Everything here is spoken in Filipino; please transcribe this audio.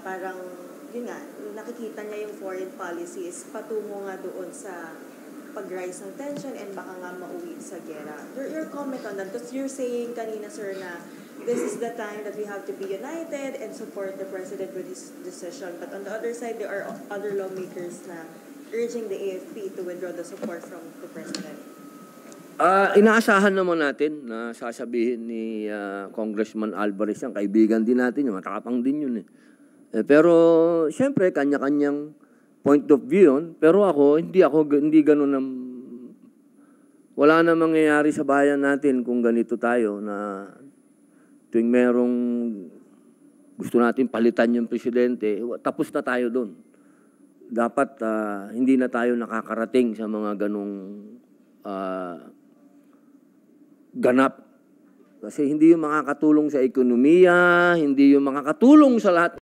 parang, yun nga, nakikita niya yung foreign policy is patungo nga doon sa pag-rise ng tension and baka nga mauwi sa gera. Your comment on that, because you're saying kanina, sir, na this is the time that we have to be united and support the president with his decision. But on the other side, there are other lawmakers na urging the AFP to withdraw the support from the president. Inaasahan naman natin na sasabihin ni Congressman Alvarez yan. Kaibigan din natin yun. Matakapang din yun eh. Pero siyempre, kanya-kanyang point of view yun. Pero hindi ganun na, wala na mangyayari sa bayan natin kung ganito tayo na tuwing merong gusto natin palitan yung presidente, tapos na tayo doon. Dapat hindi na tayo nakakarating sa mga ganong ganap. Kasi hindi yung makakatulong sa ekonomiya, hindi yung makakatulong sa lahat